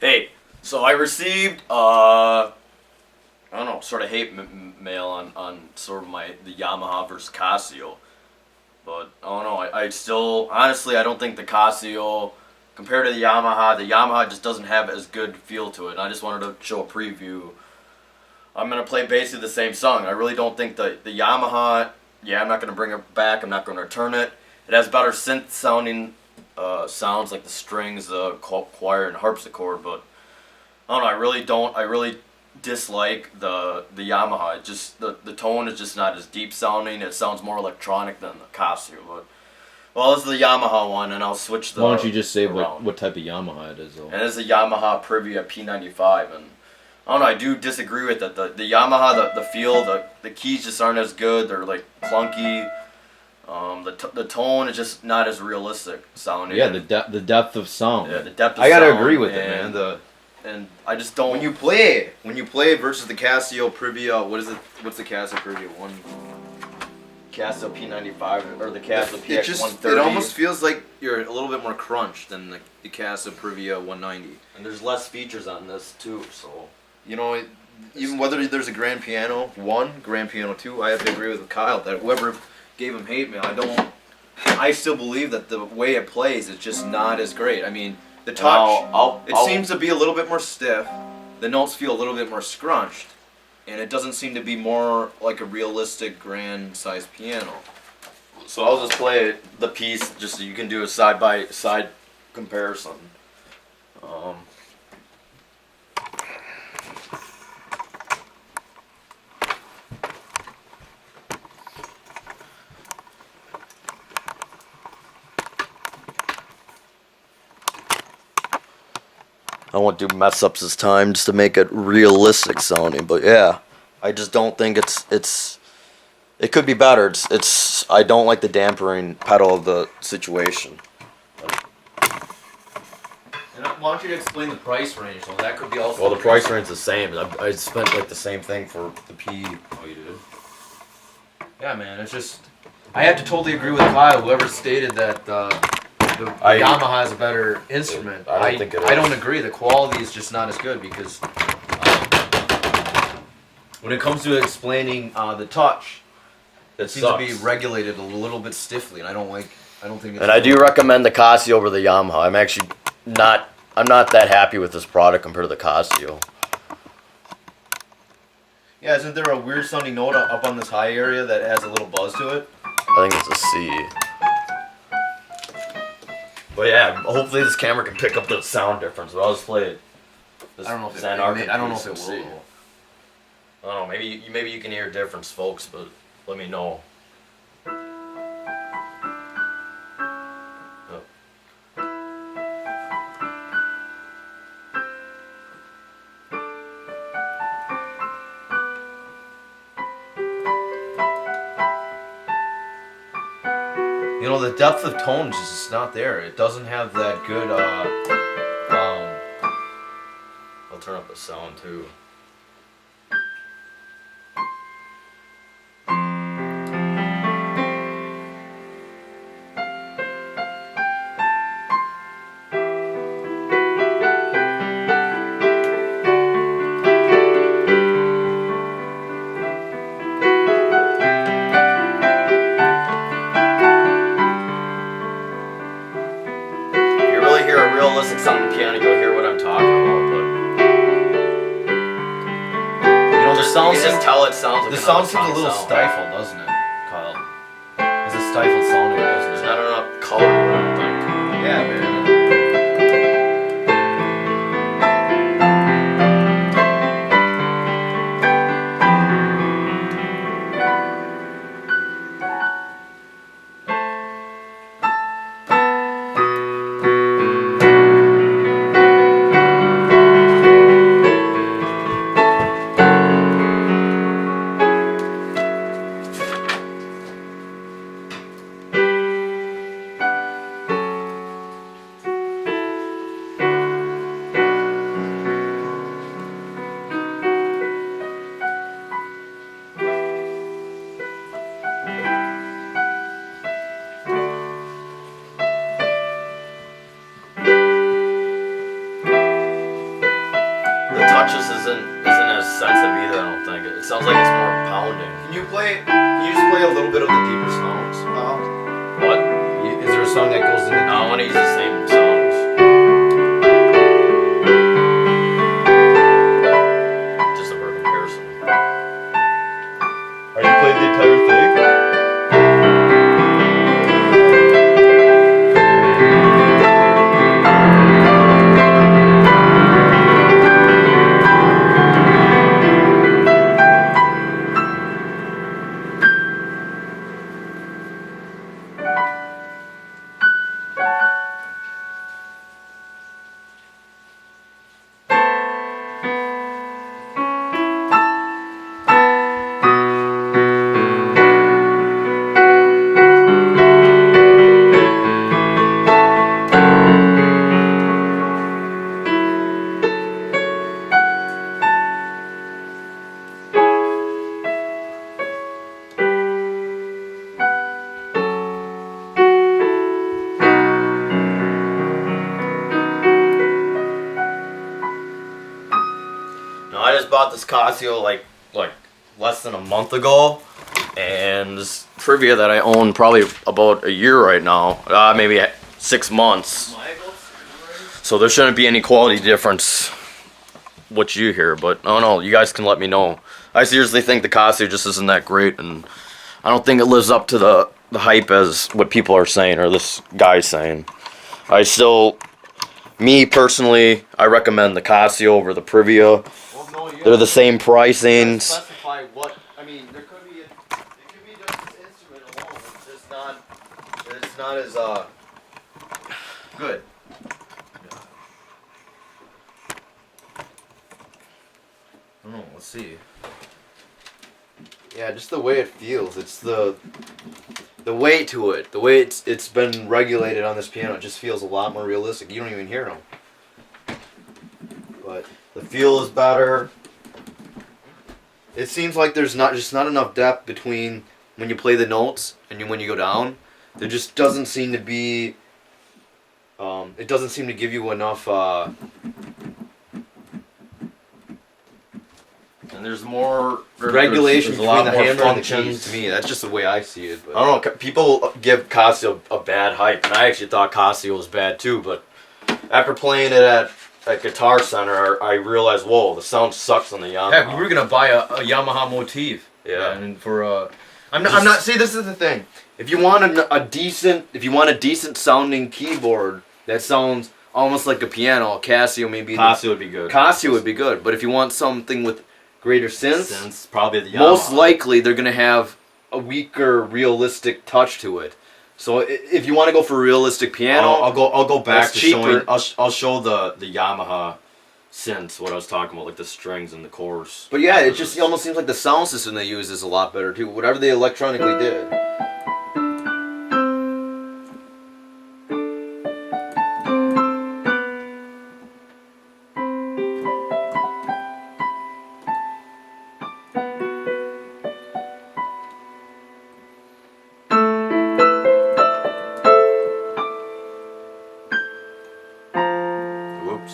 Hey, so I received, I don't know, sort of hate mail on sort of the Yamaha versus Casio. But, I don't know, I still, honestly, I don't think the Casio, compared to the Yamaha just doesn't have as good feel to it. And I just wanted to show a preview. I'm going to play basically the same song. I really don't think the Yamaha, yeah, I'm not going to bring it back. I'm not going to return it. It has better synth sounding sounds like the strings, the choir, and harpsichord, but I don't know. I really dislike the Yamaha. It just the tone is just not as deep sounding. It sounds more electronic than the Casio. But well, this is the Yamaha one, and I'll switch the. Why don't you just say around. what type of Yamaha it is, though? And this is a Yamaha Privia P-95, and I don't know. I do disagree with it. The Yamaha, the feel, the keys just aren't as good. They're like clunky. The tone is just not as realistic sounding. Yeah, the depth of sound. Yeah, the depth of I gotta sound, agree with it, man. And I just don't. When you play versus the Casio PRIVIA, what's the Casio PRIVIA one? Casio P-95 or the Casio PX-130. It almost feels like you're a little bit more crunched than the Casio PRIVIA 190. And there's less features on this too, so. You know, even whether there's a grand piano 1, grand piano 2, I have to agree with Kyle that whoever gave him hate mail, I still believe that the way it plays is just not as great. I mean, the touch, it seems to be a little bit more stiff. The notes feel a little bit more scrunched, and it doesn't seem to be more like a realistic grand sized piano. So I'll just play the piece just so you can do a side by side comparison. I won't do mess ups this time just to make it realistic sounding, but yeah, I just don't think it could be better. I don't like the dampering pedal of the situation. And I want you to explain the price range, though. That could be also. Well, the price range is the same. I spent like the same thing for the P. Oh, you did? Yeah, man. It's just. I have to totally agree with Kyle. Whoever stated that the Yamaha is a better instrument. I don't think it is. I don't agree. The quality is just not as good because when it comes to explaining the touch, it seems to be regulated a little bit stiffly, and I don't think it's. And I do recommend the Casio over the Yamaha. I'm not that happy with this product compared to the Casio. Yeah, isn't there a weird sounding note up on this high area that has a little buzz to it? I think it's a C. But yeah, hopefully this camera can pick up the sound difference. But I'll just play it. I don't know if I don't know if it will. See. I don't know. Maybe you can hear a difference, folks. But let me know. You know, the depth of tone is just not there. It doesn't have that good. I'll turn up the sound too. Realistic sounding piano, you'll hear what I'm talking about, but you know, the sound you can just tell it sounds like the sound seems a little stifled, doesn't it, Kyle? It's a stifled sounding, doesn't it? There's not enough color, I don't think. Yeah, man. recording. Can you just play a little bit of the deeper sounds? What? Is there a song that goes in the No, I want to use the same songs. Just for comparison. Are you playing the entire thing? No, I just bought this Casio like less than a month ago, and this Privia that I own probably about a year right now, maybe 6 months. So there shouldn't be any quality difference what you hear, but I don't know, you guys can let me know. I seriously think the Casio just isn't that great, and I don't think it lives up to the hype as what people are saying or this guy's saying. Me personally, I recommend the Casio over the Privia. Well, no, They're the same pricings. Specify what. I mean, it could be just this instrument alone. It's not as good. I don't know. Let's see. Yeah, just the way it feels. It's the weight to it. The way it's been regulated on this piano. It just feels a lot more realistic. You don't even hear them. But the feel is better. It seems like there's not enough depth between when you play the notes and when you go down. There just doesn't seem to be. It doesn't seem to give you enough. And there's more Regulation There's a lot between the more hammer and the functions. keys. To me, that's just the way I see it. But. I don't know. People give Casio a bad hype, and I actually thought Casio was bad too. But after playing it at Guitar Center, I realized, whoa, the sound sucks on the Yamaha. Yeah, we were gonna buy a Yamaha motif. Yeah. And for I'm not. See, this is the thing. If you want a decent sounding keyboard that sounds almost like a piano, a Casio maybe. Casio would be good. Casio would be good, but if you want something with greater synths, probably the Yamaha. most likely they're gonna have a weaker, realistic touch to it. So if you want to go for a realistic piano, I'll go back that's to cheaper. showing. I'll show the Yamaha synths, what I was talking about, like the strings and the chorus. But yeah, it just almost seems like the sound system they use is a lot better too. Whatever they electronically did. Whoops.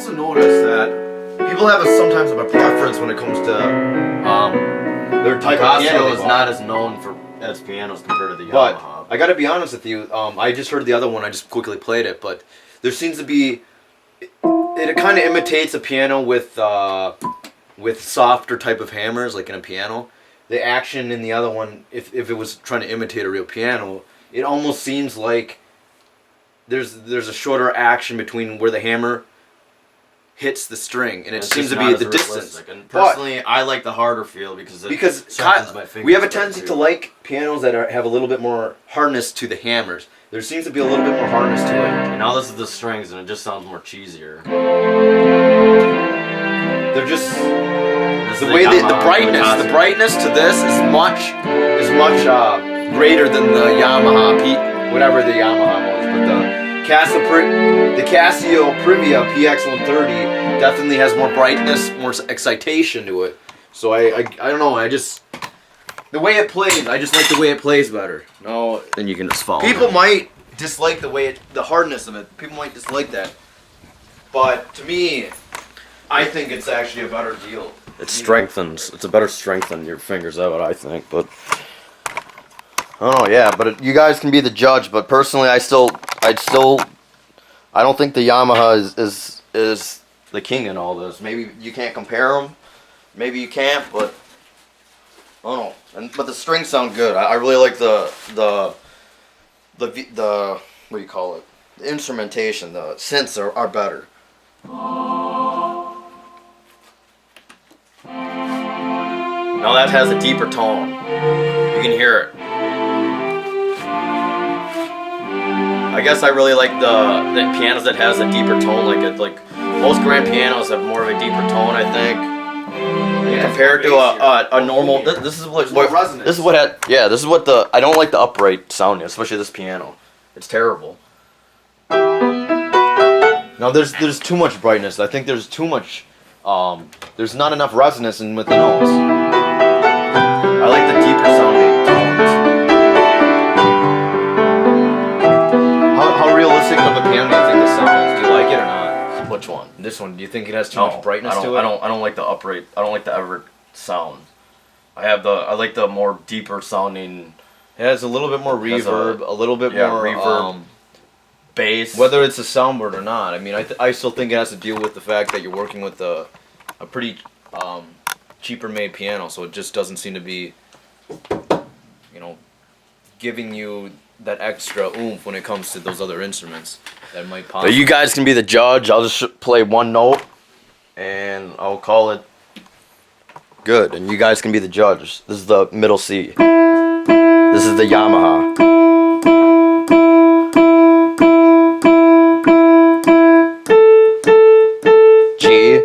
also noticed that people have sometimes a preference when it comes to their type of piano. Casio is not as known for as pianos compared to the But Yamaha. I gotta be honest with you. I just heard the other one. I just quickly played it, but there seems to be. It kind of imitates a piano with softer type of hammers, like in a piano. The action in the other one, if it was trying to imitate a real piano, it almost seems like there's a shorter action between where the hammer hits the string, and it seems to be at the distance. And personally, I like the harder feel because my fingers. We have a tendency to like pianos that have a little bit more hardness to the hammers. There seems to be a little bit more hardness to it. And now this is the strings, and it just sounds more cheesier. They're just the way the brightness to this is much greater than the Yamaha whatever the Yamaha was, but the Casio PRIVIA PX-130 definitely has more brightness, more excitation to it. So I don't know. The way it plays, I just like the way it plays better. No, Then you can just follow. people might dislike the hardness of it. People might dislike that, but to me, I think it's actually a better deal. It strengthens. It's a better strength on your fingers. That's what I think. But Oh yeah, but you guys can be the judge. But personally, I don't think the Yamaha is the king in all this. Maybe you can't compare them. Maybe you can't, but I don't know. But the strings sound good. I really like the what do you call it? The instrumentation. The synths are better. now that has a deeper tone. You can hear it. I guess I really like the pianos that has a deeper tone. Like most grand pianos have more of a deeper tone, I think. Compared to a normal, this is what I don't like the upright sound, especially this piano. It's terrible. Now there's too much brightness. I think there's too much. There's not enough resonance in with the notes. I like the deeper sounding tones. How realistic of a piano do you think this sound is? Do you like it or not? Which one? This one. Do you think it has too much brightness to it? I don't like the upright. I don't like the Everett sound. I like the more deeper sounding. It has a little bit more reverb, a little bit more reverb, bass. Whether it's a soundboard or not, I mean, I still think it has to deal with the fact that you're working with a pretty cheaper made piano, so it just doesn't seem to be, giving you that extra oomph when it comes to those other instruments that might possibly. But you guys can be the judge. I'll just play one note, and I'll call it good, and you guys can be the judge. This is the middle C. This is the Yamaha. G.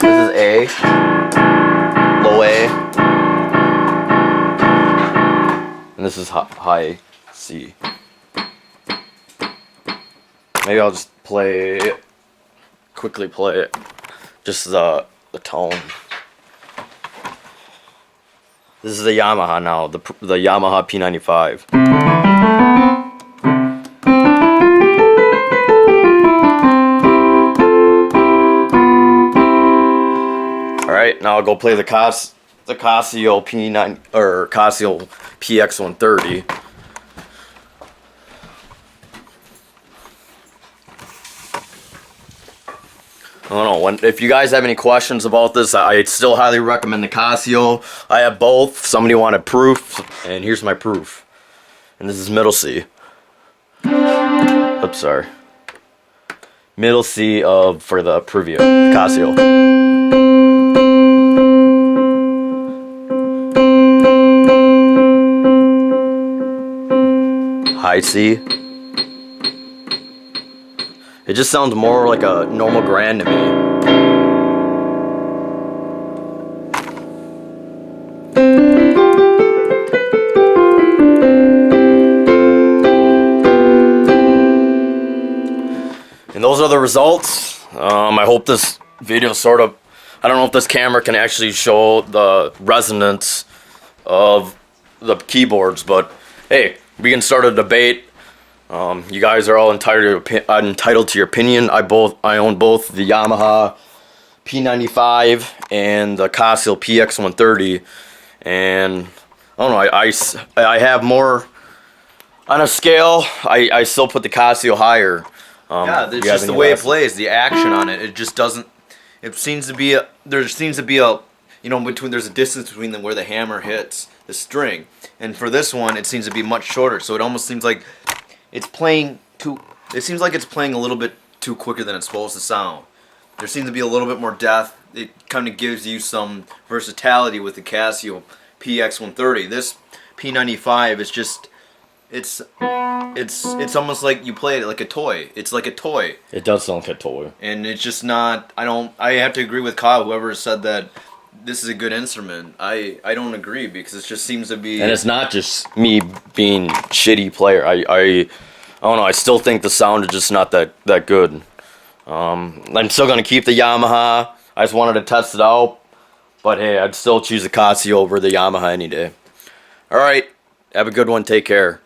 This is A. Low A. And this is high C. Maybe I'll just quickly play it. Just the tone. This is the Yamaha now, the Yamaha P-95. Alright, now I'll go play the Casio P9 or Casio PX-130. I don't know. If you guys have any questions about this, I still highly recommend the Casio. I have both. Somebody wanted proof, and here's my proof. And this is middle C. Oops, sorry. Middle C for the Privia Casio. High C. It just sounds more like a normal grand to me. And those are the results. I hope this video I don't know if this camera can actually show the resonance of the keyboards, but hey, we can start a debate. You guys are all entitled to your opinion. I own both the Yamaha P-95 and the Casio PX-130, and I don't know. I have more on a scale. I still put the Casio higher. Yeah, it's just the way it plays, the action on it. It just doesn't. It seems to be there seems to be a there's a distance between where the hammer hits the string, and for this one it seems to be much shorter. So it almost seems like it's playing too. It seems like it's playing a little bit too quicker than it's supposed to sound. There seems to be a little bit more depth. It kind of gives you some versatility with the Casio PX-130. This P-95 is just. It's almost like you play it like a toy. It's like a toy. It does sound like a toy. And it's just not. I have to agree with Kyle. Whoever said that this is a good instrument. I don't agree because it just seems to be. And it's not just me being shitty player. I don't know. I still think the sound is just not that good. I'm still gonna keep the Yamaha. I just wanted to test it out. But hey, I'd still choose the Casio over the Yamaha any day. All right. Have a good one. Take care.